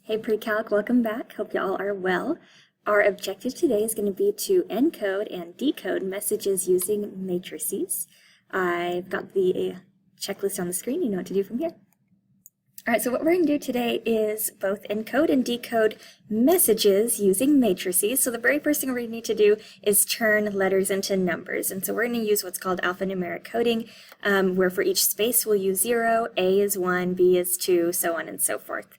Hey Pre-Calc, welcome back. Hope you all are well. Our objective today is going to be to encode and decode messages using matrices. I've got the checklist on the screen. You know what to do from here. All right, so what we're going to do today is both encode and decode messages using matrices. So the very first thing we're going to need to do is turn letters into numbers. And so we're going to use what's called alphanumeric coding, where for each space we'll use 0, A is 1, B is 2, so on and so forth.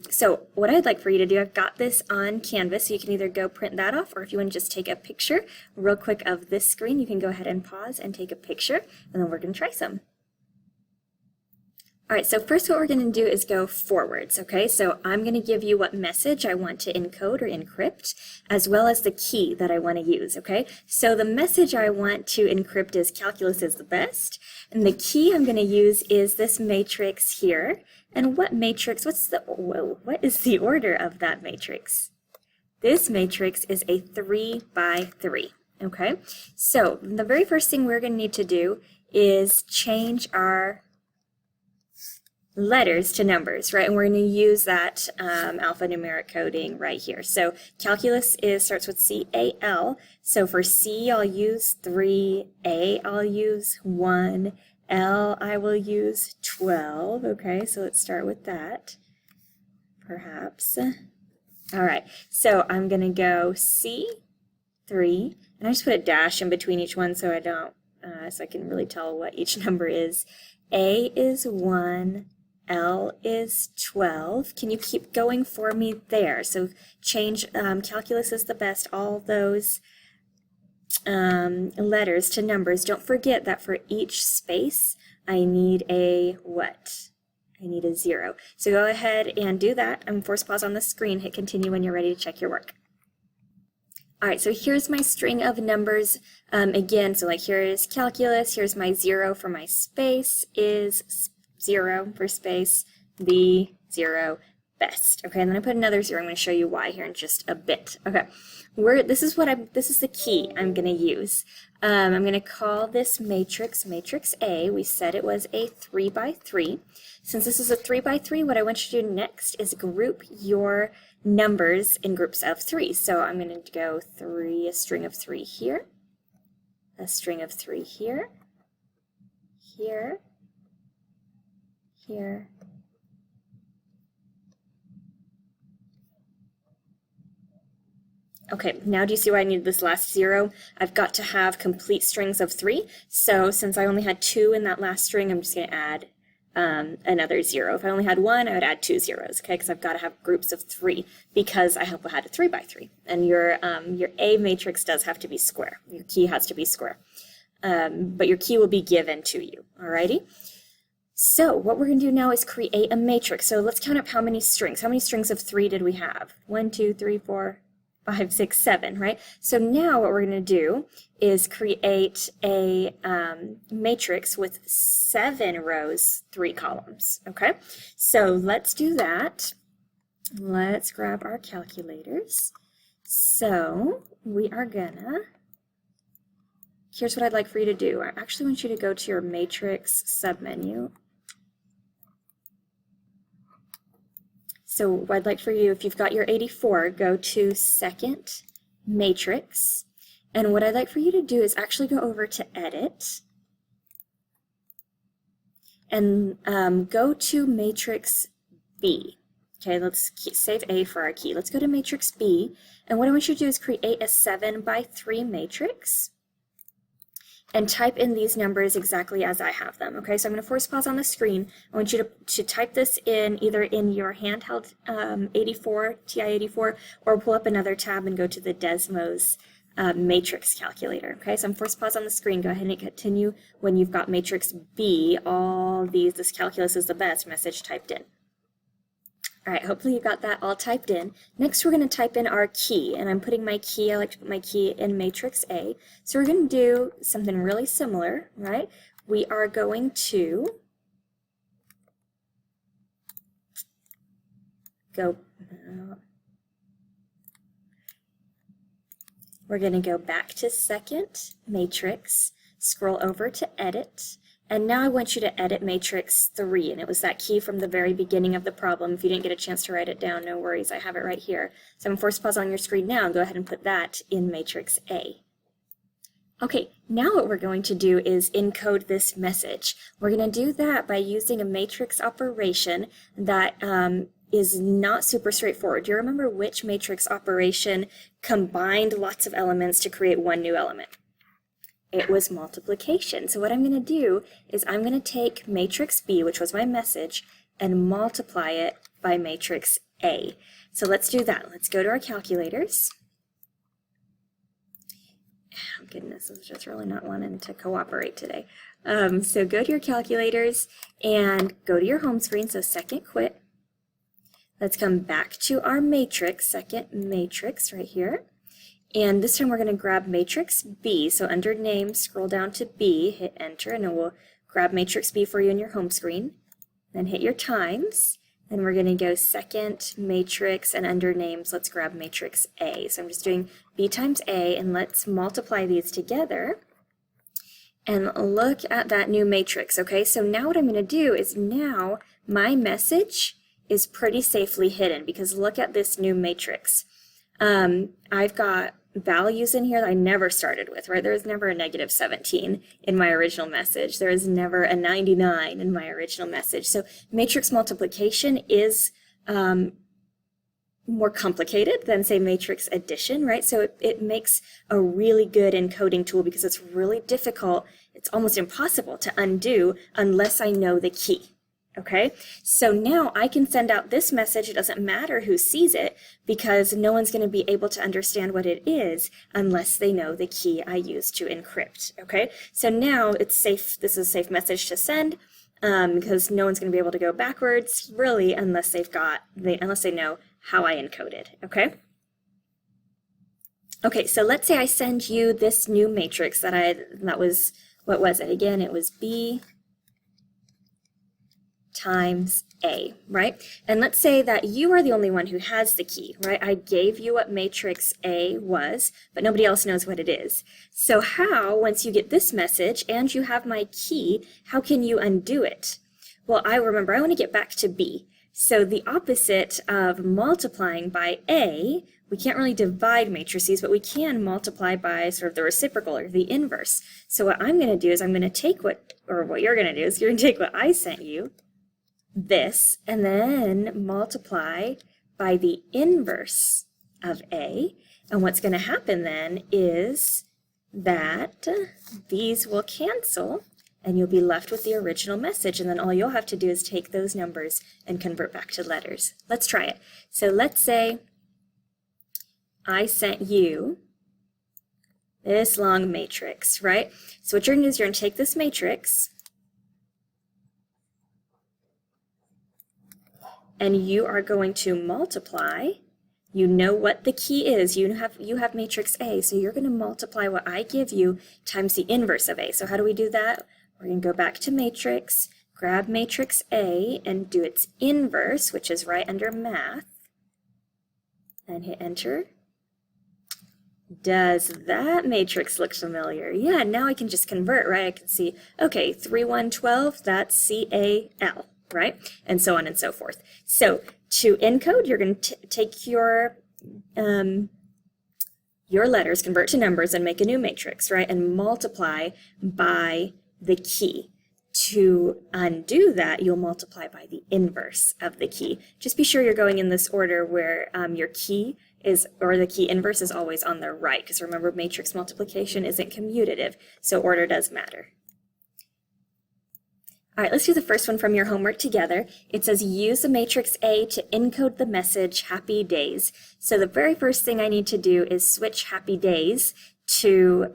So what I'd like for you to do, I've got this on Canvas, so you can either go print that off, or if you want to just take a picture real quick of this screen, you can go ahead and pause and take a picture, and then we're going to try some. All right, so first what we're going to do is go forwards, okay? So I'm going to give you what message I want to encode or encrypt, as well as the key that I want to use, okay? So the message I want to encrypt is calculus is the best, and the key I'm going to use is this matrix here. And what matrix, what is the order of that matrix? This matrix is a 3 by 3, okay? So the very first thing we're going to need to do is change our letters to numbers, right? And we're going to use that alphanumeric coding right here. So calculus starts with C-A-L. So for C, I'll use 3. A, I'll use 1. L, I will use 12. Okay, so let's start with that, perhaps. All right, so I'm going to go C, 3, and I just put a dash in between each one so I don't, so I can really tell what each number is. A is 1. L is 12. Can you keep going for me there? So change calculus is the best, all those letters to numbers. Don't forget that for each space, I need a what? I need a 0. So go ahead and do that. I'm force pause on the screen. Hit continue when you're ready to check your work. All right, so here's my string of numbers again. So like here is calculus. Here's my 0 for my space is 0 for space, B, 0, best. Okay, and then I put another 0. I'm going to show you why here in just a bit. Okay, this is the key I'm going to use. I'm going to call this matrix A. We said it was a 3 by 3. Since this is a 3 by 3, what I want you to do next is group your numbers in groups of 3. So I'm going to go a string of 3 here, a string of 3 here, here, here, okay, now do you see why I need this last 0? I've got to have complete strings of 3. So since I only had 2 in that last string, I'm just going to add another 0. If I only had 1, I would add 2 zeros, okay? Because I've got to have groups of 3 because I had a 3 by 3. And your A matrix does have to be square. Your key has to be square. But your key will be given to you, alrighty? So what we're going to do now is create a matrix. So let's count up how many strings. How many strings of 3 did we have? 1, 2, 3, 4, 5, 6, 7, right? So now what we're going to do is create a matrix with 7 rows, 3 columns, okay? So let's do that. Let's grab our calculators. So we are gonna, here's what I'd like for you to do. I actually want you to go to your matrix submenu. So what I'd like for you, if you've got your 84, go to second matrix. And what I'd like for you to do is actually go over to edit and go to matrix B. Okay, let's save A for our key. Let's go to matrix B. And what I want you to do is create a 7 by 3 matrix and type in these numbers exactly as I have them. Okay, so I'm going to force pause on the screen. I want you to type this in either in your handheld 84, TI-84, or pull up another tab and go to the Desmos matrix calculator. Okay, so I'm force pause on the screen. Go ahead and continue when you've got matrix B, this calculus is the best message typed in. All right, hopefully you got that all typed in. Next, we're going to type in our key, and I'm putting my key, I like to put my key in matrix A. So we're going to do something really similar, right? We are going to go, we're going to go back to second matrix, scroll over to edit, And now I want you to edit matrix 3, and it was that key from the very beginning of the problem. If you didn't get a chance to write it down, no worries, I have it right here. So I'm going to force pause on your screen now and go ahead and put that in matrix A. Okay, now what we're going to do is encode this message. We're going to do that by using a matrix operation that is not super straightforward. Do you remember which matrix operation combined lots of elements to create one new element? It was multiplication. So what I'm going to do is I'm going to take matrix B, which was my message, and multiply it by matrix A. So let's do that. Let's go to our calculators. Oh, goodness, I was just really not wanting to cooperate today. So go to your calculators and go to your home screen, so second quit. Let's come back to our matrix, second matrix right here. And this time we're going to grab matrix B. So under name, scroll down to B, hit enter, and it will grab matrix B for you in your home screen. Then hit your times. Then we're going to go second matrix, and under names, let's grab matrix A. So I'm just doing B times A, and let's multiply these together. And look at that new matrix, okay? So now what I'm going to do is now my message is pretty safely hidden, because look at this new matrix. I've got values in here that I never started with, right? There was never a negative 17 in my original message. There is never a 99 in my original message. So matrix multiplication is more complicated than, say, matrix addition, right? So it makes a really good encoding tool because it's really difficult. It's almost impossible to undo unless I know the key. Okay, so now I can send out this message. It doesn't matter who sees it because no one's going to be able to understand what it is unless they know the key I use to encrypt. Okay, so now it's safe. This is a safe message to send because no one's going to be able to go backwards really unless unless they know how I encoded. Okay. Okay, so let's say I send you this new matrix that was, what was it again? It was B times A, right? And let's say that you are the only one who has the key, right? I gave you what matrix A was, but nobody else knows what it is. So how, once you get this message and you have my key, how can you undo it? Well, I want to get back to B. So the opposite of multiplying by A, we can't really divide matrices, but we can multiply by sort of the reciprocal or the inverse. So what I'm going to do is I'm going to take what you're going to do is you're going to take what I sent you, this, and then multiply by the inverse of A. And what's going to happen then is that these will cancel and you'll be left with the original message. And then all you'll have to do is take those numbers and convert back to letters. Let's try it. So let's say I sent you this long matrix, right? So what you're going to do is you're going to take this matrix and you are going to multiply. You know what the key is. You have matrix A, so you're going to multiply what I give you times the inverse of A. So how do we do that? We're going to go back to matrix, grab matrix A, and do its inverse, which is right under math, and hit enter. Does that matrix look familiar? Yeah, now I can just convert, right? I can see, okay, 3, 1, 12, that's C-A-L. Right? And so on and so forth. So to encode, you're going to take your letters, convert to numbers, and make a new matrix, right? And multiply by the key. To undo that, you'll multiply by the inverse of the key. Just be sure you're going in this order where your key is, or the key inverse is always on the right, because remember, matrix multiplication isn't commutative, so order does matter. All right, let's do the first one from your homework together. It says use the matrix A to encode the message happy days. So the very first thing I need to do is switch happy days to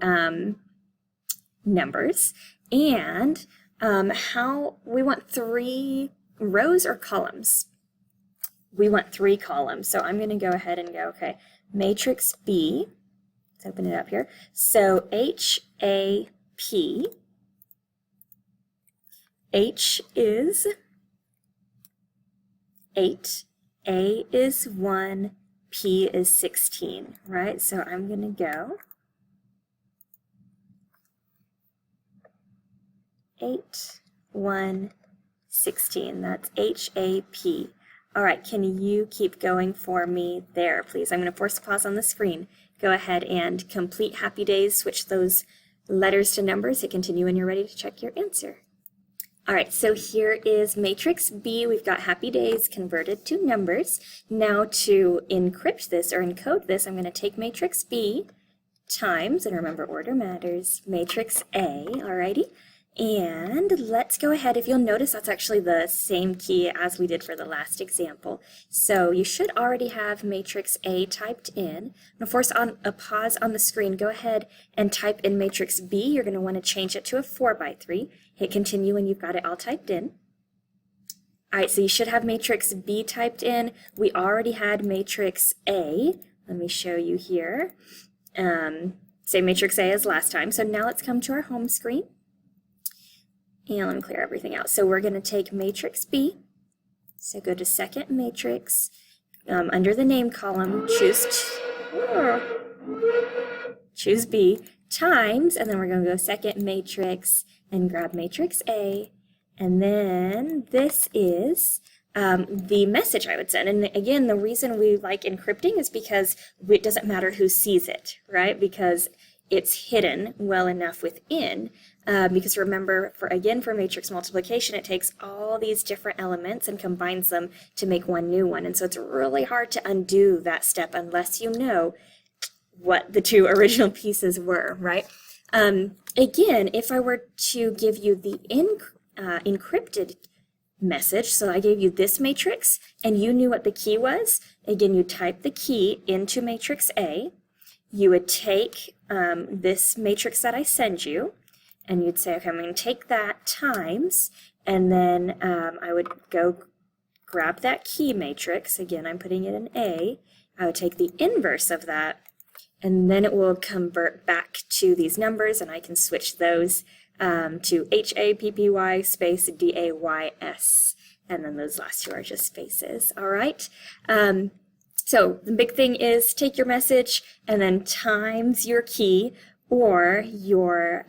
numbers. And how we want 3 rows or columns? We want 3 columns. So I'm going to go ahead and go, okay, matrix B. Let's open it up here. So H-A-P. H is 8, A is 1, P is 16, right? So I'm going to go 8116. That's HAP. All right, can you keep going for me there, please? I'm going to force a pause on the screen. Go ahead and complete happy days. Switch those letters to numbers. Hit continue when you're ready to check your answer. All right, so here is matrix B. We've got happy days converted to numbers. Now to encrypt this or encode this, I'm going to take matrix B times, and remember order matters, matrix A, alrighty? And let's go ahead. If you'll notice, that's actually the same key as we did for the last example. So you should already have matrix A typed in. I'm going to force on a pause on the screen. Go ahead and type in matrix B. You're going to want to change it to a 4x3. Hit continue when you've got it all typed in. All right, so you should have matrix B typed in. We already had matrix A. Let me show you here. Same matrix A as last time. So now let's come to our home screen. And let me clear everything out. So we're going to take matrix B. So go to second matrix. Under the name column, choose B times, and then we're going to go second matrix and grab matrix A. And then this is the message I would send. And again, the reason we like encrypting is because it doesn't matter who sees it, right? Because it's hidden well enough within. Because remember, for matrix multiplication, it takes all these different elements and combines them to make one new one. And so it's really hard to undo that step unless you know what the two original pieces were, right? Again, if I were to give you the encrypted message, so I gave you this matrix and you knew what the key was, again, you type the key into matrix A, you would take this matrix that I send you, and you'd say, okay, I'm going to take that times, and then I would go grab that key matrix, again, I'm putting it in A, I would take the inverse of that, and then it will convert back to these numbers, and I can switch those to HAPPY space DAYS, and then those last two are just spaces, all right? So the big thing is take your message and then times your key, or your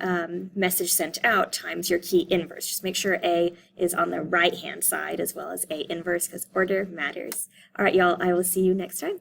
message sent out times your key inverse. Just make sure A is on the right-hand side as well as A inverse, because order matters. All right, y'all, I will see you next time.